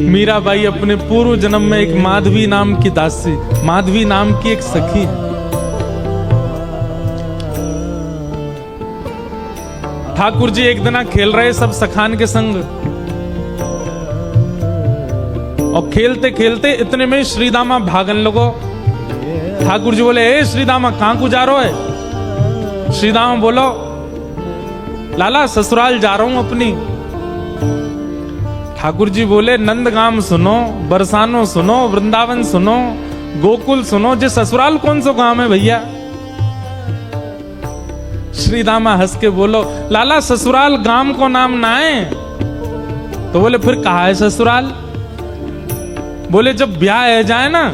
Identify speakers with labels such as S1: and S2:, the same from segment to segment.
S1: मीराबाई अपने पूर्व जन्म में एक माधवी नाम की दासी, माधवी नाम की एक सखी है। ठाकुर जी एक दिन खेल रहे सब सखान के संग, और खेलते खेलते इतने में श्रीदामा भागन लगो। ठाकुर जी बोले, ए श्रीदामा कहां को जा रहे है? श्रीदामा बोलो, लाला ससुराल जा रहा हूं अपनी। ठाकुर जी बोले, नंदगाम सुनो, बरसानो सुनो, वृंदावन सुनो, गोकुल सुनो, जे ससुराल कौन सा गांव है भैया? श्रीदामा हंस के बोलो, लाला ससुराल गांव को नाम ना है। तो बोले, फिर कहा है ससुराल? बोले, जब ब्याह है जाए ना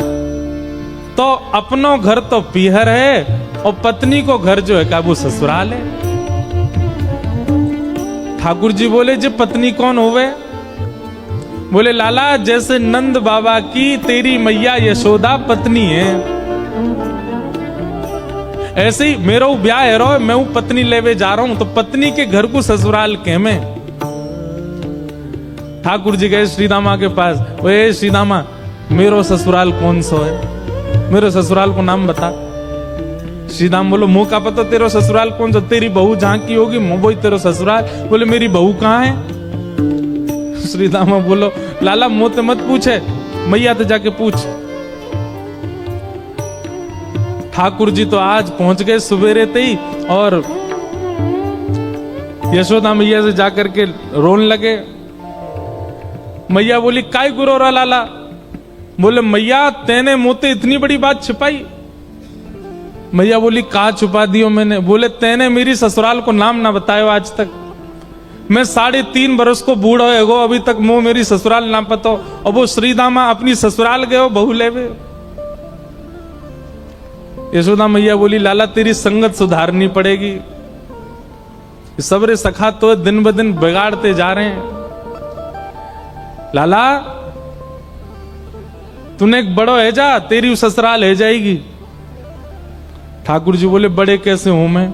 S1: तो अपनो घर तो पीहर है और पत्नी को घर जो है का वो ससुराल है। ठाकुर जी बोले, जे पत्नी कौन होवे? बोले, लाला जैसे नंद बाबा की तेरी मैया यशोदा पत्नी है, ऐसे ही मेरो ब्याह है रो, मैं वो पत्नी लेवे जा रहा हूं, तो पत्नी के घर को ससुराल के में। ठाकुर जी गए श्रीदामा के पास, ओए श्रीदामा मेरो ससुराल कौन सो है? मेरे ससुराल को नाम बता। श्रीदाम बोलो, मुंह का पता तेरा ससुराल कौन सा? तेरी बहू जहां की होगी वही तेरा ससुराल। बोले, मेरी बहू कहां है? श्रीदामा बोलो, लाला मुंह मत पूछे, मैया तो जाके पूछ। ठाकुर जी तो आज पहुंच गए सुबेरे ही, और यशोदा मैया से जाकर के रोने लगे। मैया बोली, काय गुरो रा लाला? बोले, मैया तेने मोते इतनी बड़ी बात छिपाई। मैया बोली, कहा छुपा दियो मैंने? बोले, तेने मेरी ससुराल को नाम ना बतायो आज तक। मैं 3.5 बरस को बूढ़ा है गो, अभी तक मो मेरी ससुराल ना पतो, और वो श्रीदामा अपनी ससुराल गए बहू लेवे। यशोदा मैया बोली, लाला तेरी संगत सुधारनी पड़ेगी, सबरे सखा तो दिन ब दिन बिगाड़ते जा रहे हैं। लाला तूने एक बड़ो है जा, तेरी ससुराल है जाएगी। ठाकुर जी बोले, बड़े कैसे हूं मैं?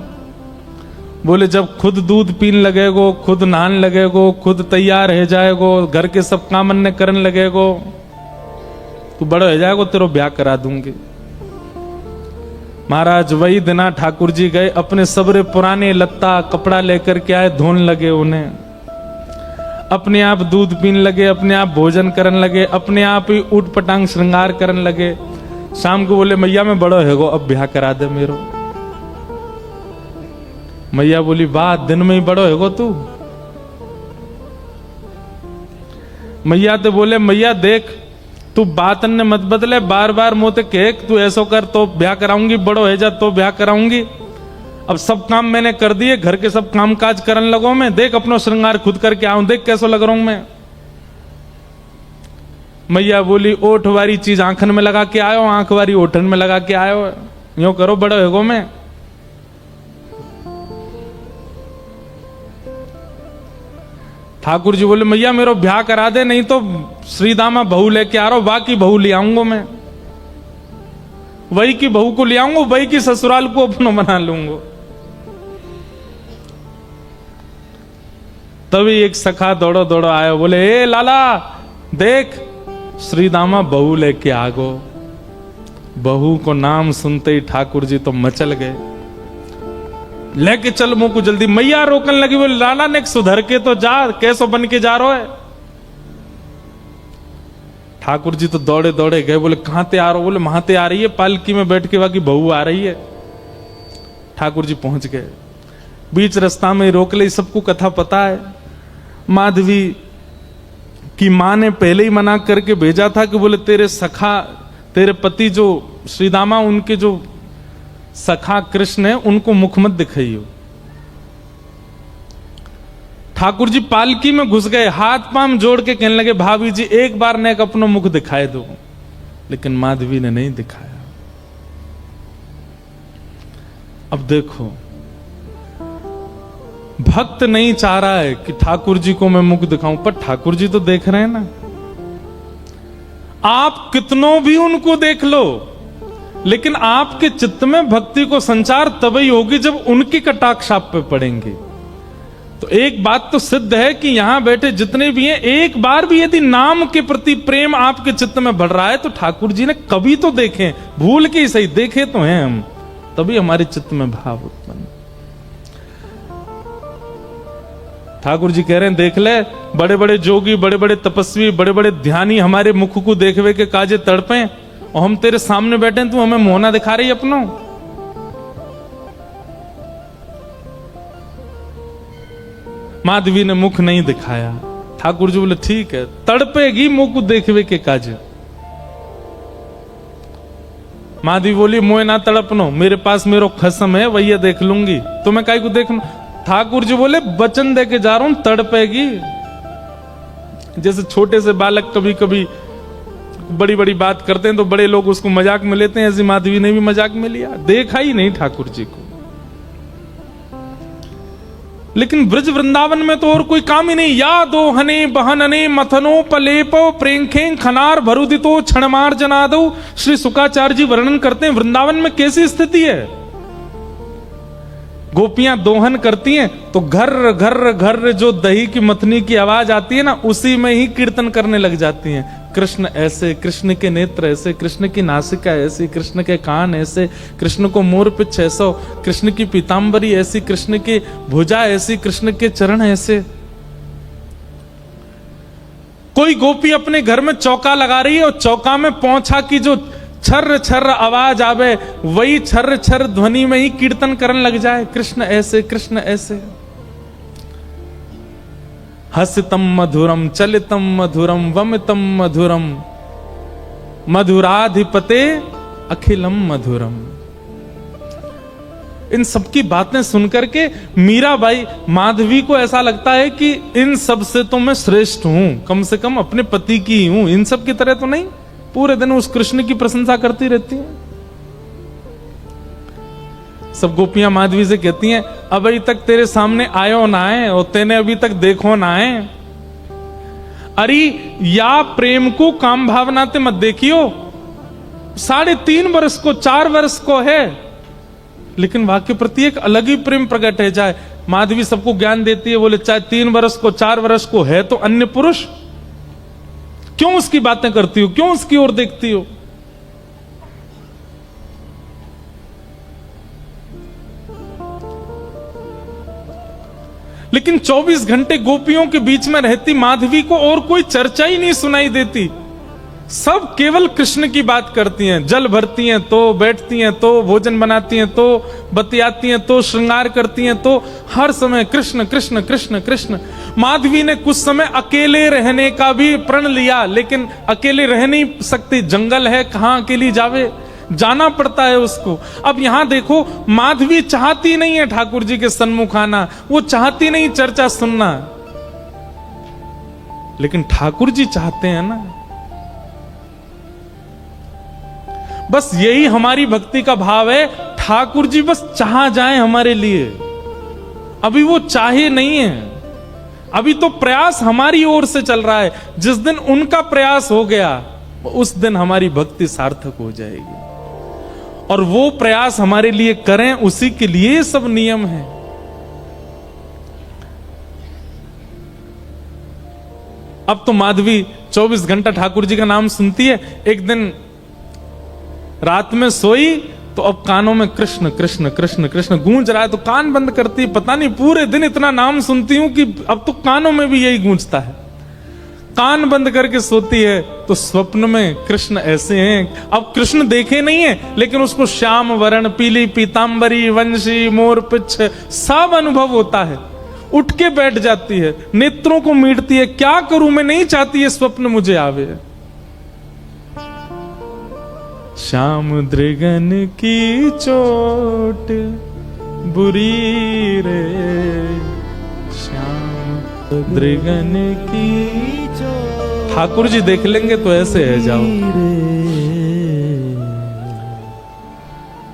S1: बोले, जब खुद दूध पीन लगेगो, खुद नहान लगेगो, खुद तैयार है जाएगो, घर के सब काम अन्य करन लगेगो, तू बड़ो है जाएगो, तेरो ब्याह करा दूंगी। महाराज वही दिना ठाकुर जी गए, अपने सबरे पुराने लत्ता कपड़ा लेकर के आए, धोन लगे उन्हें, अपने आप दूध पीन लगे, अपने आप भोजन करन लगे, अपने आप ही ऊट पटांग श्रृंगार करन लगे। शाम को बोले, मैया मैं बड़ो है गो, अब ब्याह करा दे मेरो। मैया बोली, वाह दिन में ही बड़ो है गो तू। मैया तो बोले, मैया देख तू बात ने मत बदले, बार बार मोते कह तू ऐसो कर तो ब्याह कराऊंगी, बड़ो है जा तो ब्याह कराऊंगी। अब सब काम मैंने कर दिए, घर के सब काम काज करन लगो मैं, देख अपनो श्रृंगार खुद करके आऊं, देख कैसो लग रहा हूं मैं। मैया बोली, ओठ वारी चीज आंखन में लगा के आयो, आंख वारी ओठन में लगा के आयो, यूं करो बड़ो है गो मैं। ठाकुर जी बोले, मैया मेरो ब्याह करा दे, नहीं तो श्रीदामा बहू लेके आ रहा हूं, बाकी बहू ले आऊंगा मैं, वही की बहू को ले आऊंगा, वही की ससुराल को अपना बना लूंगा। तभी एक सखा दौड़ो दौड़ो आया, बोले, ए लाला देख श्रीदामा बहू लेके आ गो। बहू को नाम सुनते ही ठाकुर जी तो मचल गए, लेके चल मुंह को जल्दी। मैया रोकन लगी, बोले, लाला ने सुधर के तो जा, कैसो बन के जा रहा है? ठाकुर जी तो दौड़े दौड़े गए, बोले, कहां ते आ रहे हो? बोले, वहां ते आ रही है, पालकी में बैठ के बाकी बहू आ रही है। ठाकुर जी पहुंच गए, बीच रास्ता में रोक ले, सबको कथा पता है। माधवी की मां ने पहले ही मना करके भेजा था कि बोले, तेरे सखा, तेरे पति जो श्रीदामा, उनके जो सखा कृष्ण है, उनको मुख मत दिखाइयो। ठाकुर जी पालकी में घुस गए, हाथ पांव जोड़ के कहने लगे, भाभी जी एक बार ने अपना मुख दिखाए दो, लेकिन माधवी ने नहीं दिखाया। अब देखो, भक्त नहीं चाह रहा है कि ठाकुर जी को मैं मुख दिखाऊं, पर ठाकुर जी तो देख रहे हैं ना। आप कितनों भी उनको देख लो, लेकिन आपके चित्त में भक्ति को संचार तभी होगी जब उनकी कटाक्ष आप पे पड़ेंगे। तो एक बात तो सिद्ध है कि यहां बैठे जितने भी हैं, एक बार भी यदि नाम के प्रति प्रेम आपके चित्त में बढ़ रहा है तो ठाकुर जी ने कभी तो देखे, भूल के ही सही देखे तो हैं हम, तभी हमारे चित्त में भाव उत्पन्न। ठाकुर जी कह रहे हैं देख ले, बड़े बड़े जोगी, बड़े बड़े तपस्वी, बड़े बड़े ध्यानी हमारे मुख को देखवे के काजे तड़पे, और हम तेरे सामने बैठे, तू हमें मोहना दिखा रही अपनों। माधवी ने मुख नहीं दिखाया। ठाकुर जी बोले ठीक है, तड़पेगी मुख को देखवे के काजे। माधवी बोली मोए ना तड़पनो, मेरे पास मेरो खसम है, वही देख लूंगी, तुम्हें काहे को देखना। ठाकुर जी बोले वचन दे के जा रहा हूं, तड़पेगी। जैसे छोटे से बालक कभी कभी बड़ी बड़ी बात करते हैं तो बड़े लोग उसको मजाक में लेते हैं, ऐसी माधवी ने भी मजाक में लिया, देखा ही नहीं ठाकुर जी को। लेकिन ब्रज वृंदावन में तो और कोई काम ही नहीं। या दो हने बहनने मथनो पलेपो प्रेंखे खनार भरुदितो क्षणमार जनादो। श्री शुकाचार्य जी वर्णन करते हैं वृंदावन में कैसी स्थिति है। गोपियां दोहन करती हैं तो घर घर घर जो दही की मथनी की आवाज आती है ना, उसी में ही कीर्तन करने लग जाती हैं। कृष्ण ऐसे, कृष्ण के नेत्र ऐसे, कृष्ण की नासिका ऐसी, कृष्ण के कान ऐसे, कृष्ण को मोर पिछ ऐसा, कृष्ण की पीतांबरी ऐसी, कृष्ण की भुजा ऐसी, कृष्ण के चरण ऐसे। कोई गोपी अपने घर में चौका लगा रही है और चौका में पौंछा की जो छर्र छर्र आवाज आवे, वही छर्र छर्र ध्वनि में ही कीर्तन करने लग जाए, कृष्ण ऐसे, कृष्ण ऐसे। हसितम मधुरम चलितम मधुरम वमितम मधुरम मधुराधिपते अखिलम मधुरम। इन सबकी बातें सुनकर के मीराबाई, माधवी को ऐसा लगता है कि इन सब से तो मैं श्रेष्ठ हूं, कम से कम अपने पति की ही हूं, इन सब की तरह तो नहीं। पूरे दिन उस कृष्ण की प्रशंसा करती रहती हैं। सब गोपियां माधवी से कहती हैं अभी तक तेरे सामने आयो ना है और तेने अभी तक देखो ना है। अरे या प्रेम को काम भावना ते मत देखियो, 3.5 वर्ष को 4 वर्ष को है, लेकिन वाक्य प्रति एक अलग ही प्रेम प्रकट है जाए। माधवी सबको ज्ञान देती है, बोले चाहे 3 वर्ष को 4 वर्ष को है तो अन्य पुरुष, क्यों उसकी बातें करती हो, क्यों उसकी ओर देखती हो। लेकिन 24 घंटे गोपियों के बीच में रहती माधवी को और कोई चर्चा ही नहीं सुनाई देती। सब केवल कृष्ण की बात करती हैं, जल भरती हैं तो बैठती हैं तो भोजन बनाती हैं तो बतियाती हैं तो श्रृंगार करती हैं, तो हर समय कृष्ण कृष्ण कृष्ण कृष्ण। माधवी ने कुछ समय अकेले रहने का भी प्रण लिया, लेकिन अकेले रह नहीं सकती, जंगल है, कहां अकेली जावे, जाना पड़ता है उसको। अब यहां देखो, माधवी चाहती नहीं है ठाकुर जी के सन्मुख आना, वो चाहती नहीं चर्चा सुनना, लेकिन ठाकुर जी चाहते हैं ना। बस यही हमारी भक्ति का भाव है, ठाकुर जी बस चाह जाए हमारे लिए। अभी वो चाहे नहीं है, अभी तो प्रयास हमारी ओर से चल रहा है। जिस दिन उनका प्रयास हो गया उस दिन हमारी भक्ति सार्थक हो जाएगी, और वो प्रयास हमारे लिए करें, उसी के लिए सब नियम है। अब तो माधवी 24 घंटा ठाकुर जी का नाम सुनती है। एक दिन रात में सोई तो अब कानों में कृष्ण कृष्ण कृष्ण कृष्ण गूंज रहा है, तो कान बंद करती, पता नहीं पूरे दिन इतना नाम सुनती हूं कि अब तो कानों में भी यही गूंजता है। कान बंद करके सोती है तो स्वप्न में कृष्ण ऐसे हैं। अब कृष्ण देखे नहीं है, लेकिन उसको श्याम वर्ण, पीली पीतांबरी, वंशी, मोर पिछ सब अनुभव होता है। उठ के बैठ जाती है, नेत्रों को मीटती है, क्या करूं मैं, नहीं चाहती है स्वप्न मुझे आवे। श्याम दृगन की चोट बुरी रे, श्याम दृगन की। ठाकुर जी देख लेंगे तो ऐसे है जाओ।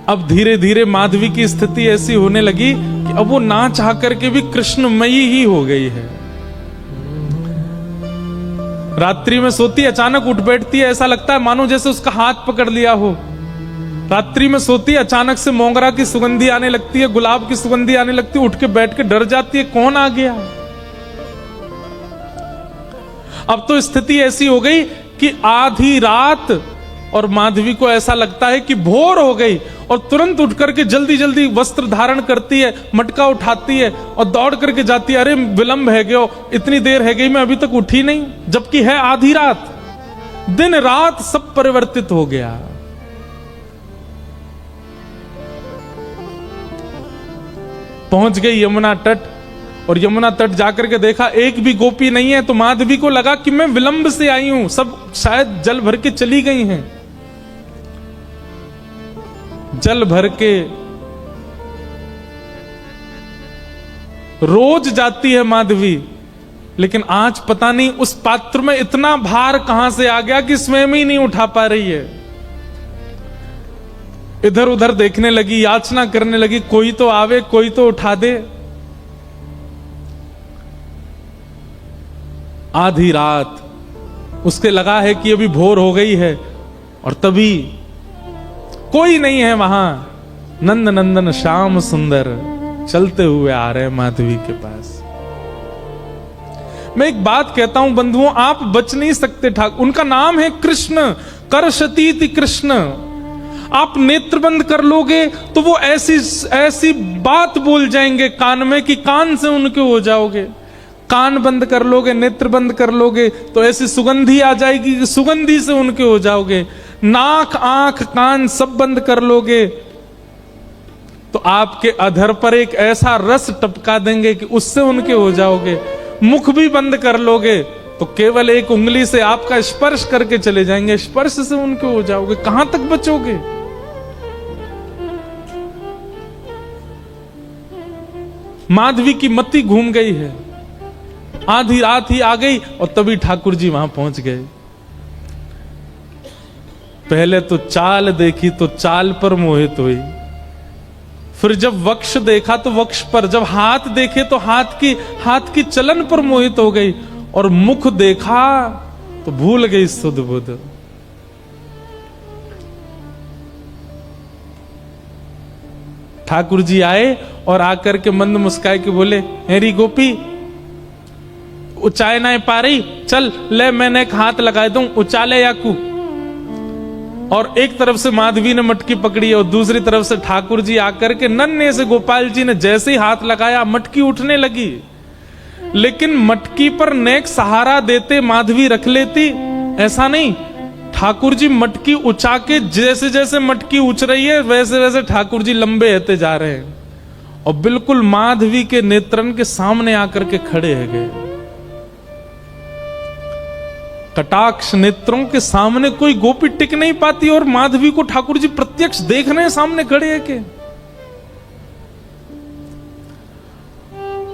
S1: अब धीरे धीरे माधवी की स्थिति ऐसी होने लगी कि अब वो ना चाह करके भी कृष्णमयी ही हो गई है। रात्रि में सोती, अचानक उठ बैठती है, ऐसा लगता है मानो जैसे उसका हाथ पकड़ लिया हो। रात्रि में सोती है, अचानक से मोगरा की सुगंधी आने लगती है, गुलाब की सुगंधी आने लगती है, उठ के बैठ के डर जाती है, कौन आ गया। अब तो स्थिति ऐसी हो गई कि आधी रात और माधवी को ऐसा लगता है कि भोर हो गई, और तुरंत उठ करके जल्दी जल्दी वस्त्र धारण करती है, मटका उठाती है और दौड़ करके जाती है। अरे विलंब है गयो, इतनी देर है गई, मैं अभी तक उठी नहीं, जबकि है आधी रात। दिन रात सब परिवर्तित हो गया। पहुंच गई यमुना तट, और यमुना तट जाकर के देखा एक भी गोपी नहीं है। तो माधवी को लगा कि मैं विलंब से आई हूं, सब शायद जल भर के चली गई हैं। जल भर के रोज जाती है माधवी, लेकिन आज पता नहीं उस पात्र में इतना भार कहां से आ गया कि स्वयं ही नहीं उठा पा रही है। इधर उधर देखने लगी, याचना करने लगी, कोई तो आवे, कोई तो उठा दे। आधी रात उसके लगा है कि अभी भोर हो गई है, और तभी कोई नहीं है वहां। नंद नंदन श्याम सुंदर चलते हुए आ रहे हैं माधवी के पास। मैं एक बात कहता हूं बंधुओं, आप बच नहीं सकते ठाकुर। उनका नाम है कृष्ण, करशतीति कृष्ण। आप नेत्र बंद कर लोगे तो वो ऐसी ऐसी बात बोल जाएंगे कान में कि कान से उनके हो जाओगे। कान बंद कर लोगे, नेत्र बंद कर लोगे तो ऐसी सुगंधी आ जाएगी कि सुगंधी से उनके हो जाओगे। नाक, आंख, कान सब बंद कर लोगे तो आपके अधर पर एक ऐसा रस टपका देंगे कि उससे उनके हो जाओगे। मुख भी बंद कर लोगे तो केवल एक उंगली से आपका स्पर्श करके चले जाएंगे, स्पर्श से उनके हो जाओगे। कहां तक बचोगे? माधवी की मति घूम गई है। आधी रात ही आ गई और तभी ठाकुर जी वहां पहुंच गए। पहले तो चाल देखी तो चाल पर मोहित हुई, फिर जब वक्ष देखा तो वक्ष पर, जब हाथ देखे तो हाथ की चलन पर मोहित हो गई, और मुख देखा तो भूल गई सुध बुध। ठाकुर जी आए और आकर के मंद मुस्काए के बोले, हेरी गोपी उचाए ना पा रही, चल ले मैंने एक हाथ लगा दूं, उचाले याकू। और एक तरफ से माधवी ने मटकी पकड़ी और दूसरी तरफ से ठाकुर जी आकर के नन्हे से गोपाल जी ने जैसे ही हाथ लगाया मटकी उठने लगी। लेकिन मटकी पर नेक सहारा देते माधवी रख लेती, ऐसा नहीं। ठाकुर जी मटकी उछा के, जैसे जैसे मटकी उछ रही है वैसे वैसे ठाकुर जी लंबे होते जा रहे हैं, और बिल्कुल माधवी के नेत्रन के सामने आकर के खड़े है गए। कटाक्ष नेत्रों के सामने कोई गोपी टिक नहीं पाती, और माधवी को ठाकुर जी प्रत्यक्ष देख रहे हैं, सामने खड़े है के।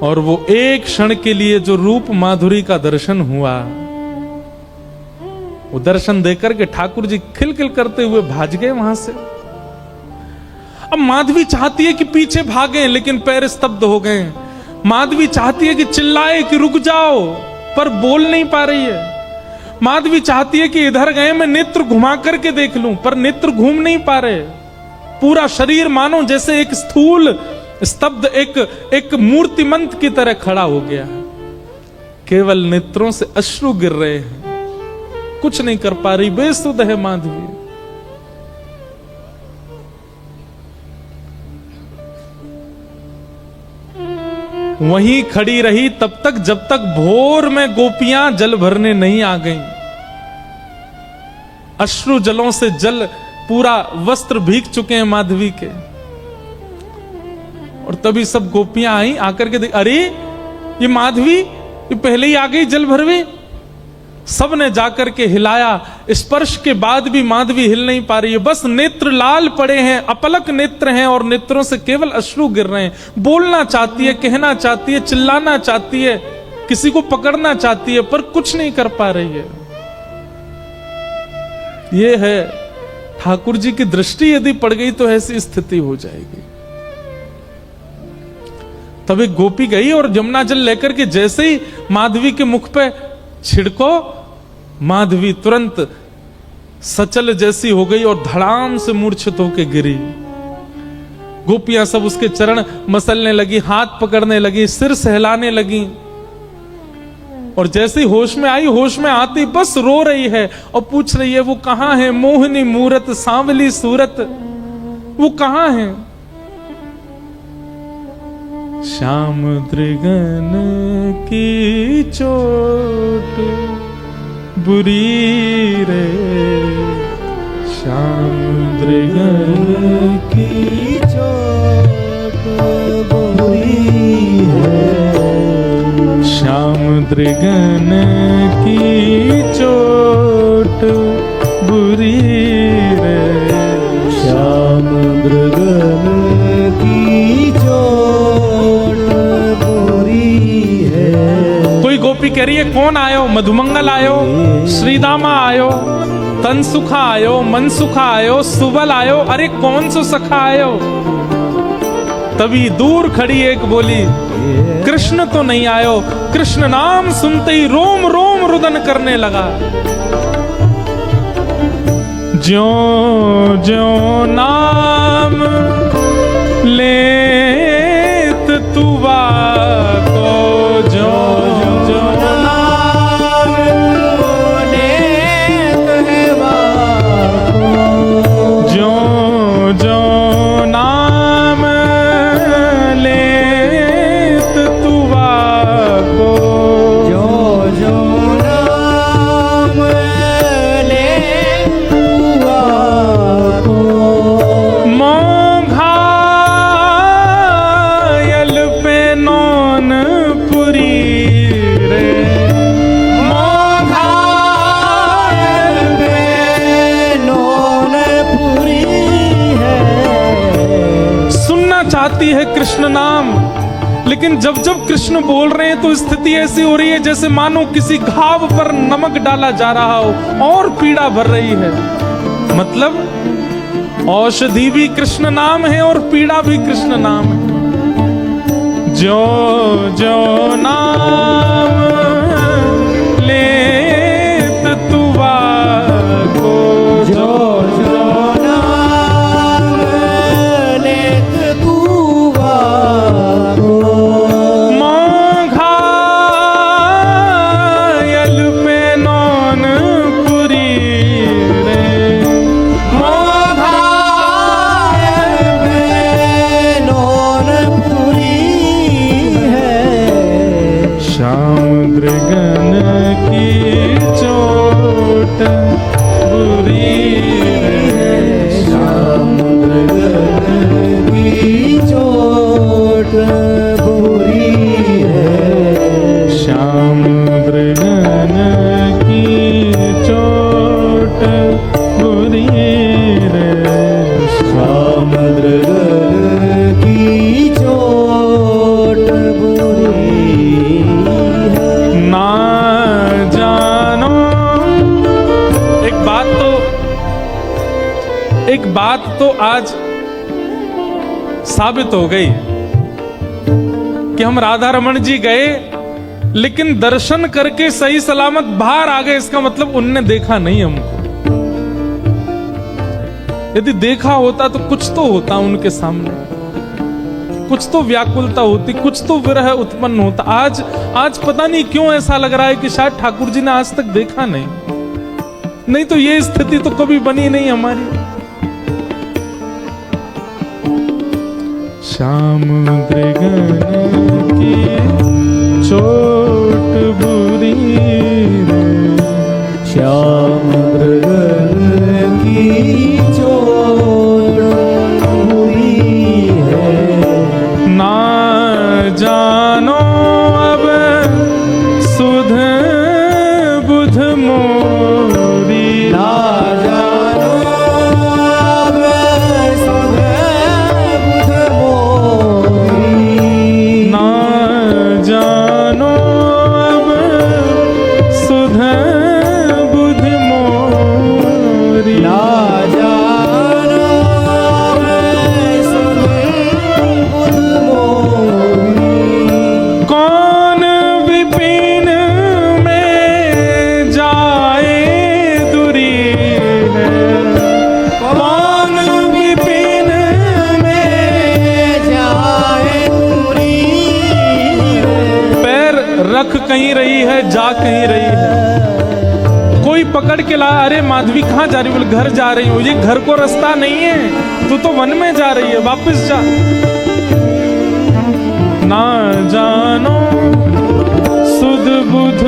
S1: और वो एक क्षण के लिए जो रूप माधुरी का दर्शन हुआ, वो दर्शन देकर के ठाकुर जी खिलखिल करते हुए भाग गए वहां से। अब माधवी चाहती है कि पीछे भागे, लेकिन पैर स्तब्ध हो गए। माधवी चाहती है कि चिल्लाए कि रुक जाओ, पर बोल नहीं पा रही है। माधवी चाहती है कि इधर गए मैं नेत्र घुमा करके देख लूं, पर नेत्र घूम नहीं पा रहे। पूरा शरीर मानो जैसे एक स्थूल स्तब्ध एक मूर्तिमंत की तरह खड़ा हो गया है। केवल नेत्रों से अश्रु गिर रहे हैं, कुछ नहीं कर पा रही, बेसुध है माधवी। वहीं खड़ी रही तब तक जब तक भोर में गोपियां जल भरने नहीं आ गईं। अश्रु जलों से जल पूरा वस्त्र भीग चुके हैं माधवी के। और तभी सब गोपियां आई, आकर के देख, अरे ये माधवी ये पहले ही आ गई जल भरवे। सब ने जाकर के हिलाया, स्पर्श के बाद भी माधवी हिल नहीं पा रही है। बस नेत्र लाल पड़े हैं, अपलक नेत्र हैं, और नेत्रों से केवल अश्रु गिर रहे हैं। बोलना चाहती है, कहना चाहती है, चिल्लाना चाहती है, किसी को पकड़ना चाहती है, पर कुछ नहीं कर पा रही है। ये है ठाकुर जी की दृष्टि यदि पड़ गई तो ऐसी स्थिति हो जाएगी। तब एक गोपी गई और यमुना जल लेकर के जैसे ही माधवी के मुख पे छिड़को, माधवी तुरंत सचल जैसी हो गई और धड़ाम से मूर्छित होकर गिरी। गोपियां सब उसके चरण मसलने लगी, हाथ पकड़ने लगी, सिर सहलाने लगी। और जैसे ही होश में आई, होश में आती बस रो रही है और पूछ रही है वो कहां है, मोहनी मूरत सांवली सूरत, वो कहां है। श्याम दृगन की चोट बुरी रे, श्याम दृगन की चोट बुरी है, श्याम दृगन की चोट बुरी रे,
S2: श्याम दृगन की चोट बुरी है।
S1: कोई गोपी कह रही है कौन आयो, मधुमंगल आयो, श्रीदामा आयो, तन सुखा आयो, मन सुखा आयो, सुबल आयो, अरे कौन सो सखा आयो। तभी दूर खड़ी एक बोली कृष्ण तो नहीं आयो। कृष्ण नाम सुनते ही रोम रोम रुदन करने लगा। ज्यों ज्यों नाम लेत तुवा को, ज्यों ज्यों
S2: नाम लेत है वाको,
S1: ज्यों ज्यों नाम लेत तुवा को,
S2: जो जो नाम लेत वाको,
S1: मोघायल पे नौन पुरी रे,
S2: मोघायल पे नौन पुरी है।
S1: सुनना चाहती है कृष्ण नाम, लेकिन जब जब कृष्ण बोल रहे हैं तो स्थिति ऐसी हो रही है जैसे मानो किसी घाव पर नमक डाला जा रहा हो और पीड़ा भर रही है। मतलब औषधि भी कृष्ण नाम है और पीड़ा भी कृष्ण नाम है। जो जो नाम लेत तुवा को,
S2: जो जो नाम लेत तू वाको,
S1: मोघायल पे नौन पुरी रे,
S2: मोघायल पे नौन पुरी है।
S1: श्याम दृगन की चोट बुरी रे,
S2: श्याम दृगन की चोट बुरी है।
S1: श्याम दृगन की चोट बुरी रे,
S2: श्याम दृगन की चोट बुरी है।
S1: ना जानो। एक बात तो आज साबित हो गई कि हम राधा रमन जी गए लेकिन दर्शन करके सही सलामत बाहर आ गए। इसका मतलब उनने देखा नहीं हमको। यदि देखा होता तो कुछ तो होता उनके सामने, कुछ तो व्याकुलता होती, कुछ तो विरह उत्पन्न होता। आज पता नहीं क्यों ऐसा लग रहा है कि शायद ठाकुर जी ने आज तक देखा नहीं तो ये स्थिति तो कभी बनी नहीं हमारी। श्याम दृगन की चोट बुरी रे,
S2: श्याम दृगन की चोट बुरी है।
S1: ना जानो अब सुध बुध मोरी,
S2: ना जानो अब सुध बुध मोरी,
S1: ना जानो अब सुध बुध मोरी। कहीं रही है, जा कहीं रही है। कोई पकड़ के ला, अरे माधवी कहाँ जा रही? बोले घर जा रही हूँ। ये घर को रास्ता नहीं है, तू तो वन में जा रही है, वापस जा। ना जानो सुध बुध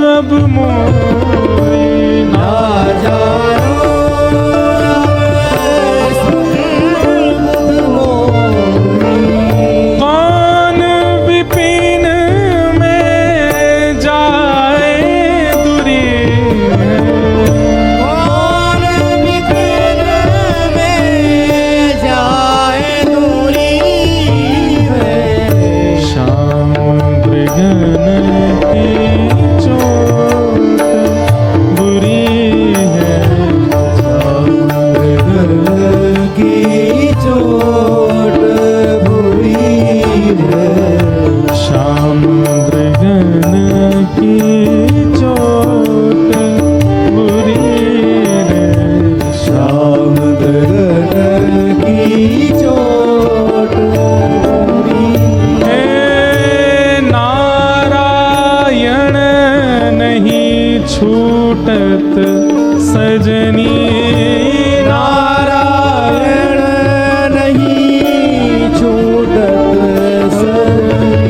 S1: अब मोरी,
S2: ना जानो सुध मोरी।
S1: कौन विपिन में जाए दूरी है,
S2: कौन विपिन में जाए दूरी है।
S1: श्याम मृगन की चोट बुरी है,
S2: की चोट बुरी है।
S1: श्याम मृगन की चोट बुरी है।
S2: श्याम दर्द की चोट बुरी है।
S1: हे नारायण नहीं छूटत सजनी,
S2: नारायण नहीं छूटत सजनी।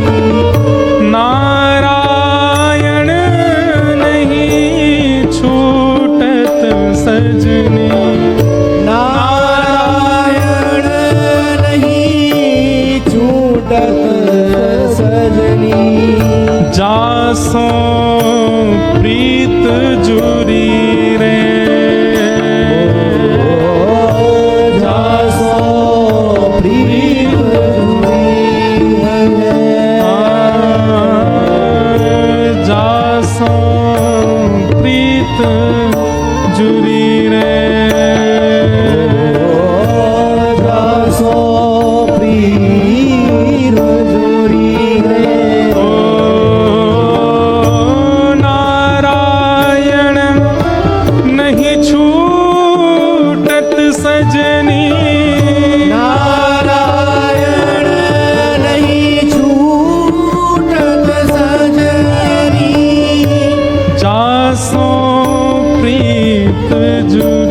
S1: नारायण नहीं छूटत सजनी।
S2: नारायण नहीं छूटत सजनी।
S1: जासो प्रीत जुरी रे,
S2: जासो प्रीत जुरी है।
S1: जासो प्रीत जुरी रे,
S2: जासो प्रीत जुरी है।
S1: ओ नारायण नहीं छूटत सजनी।
S2: नारायण नहीं छूटत सजनी।
S1: जासो प्रीत जुरी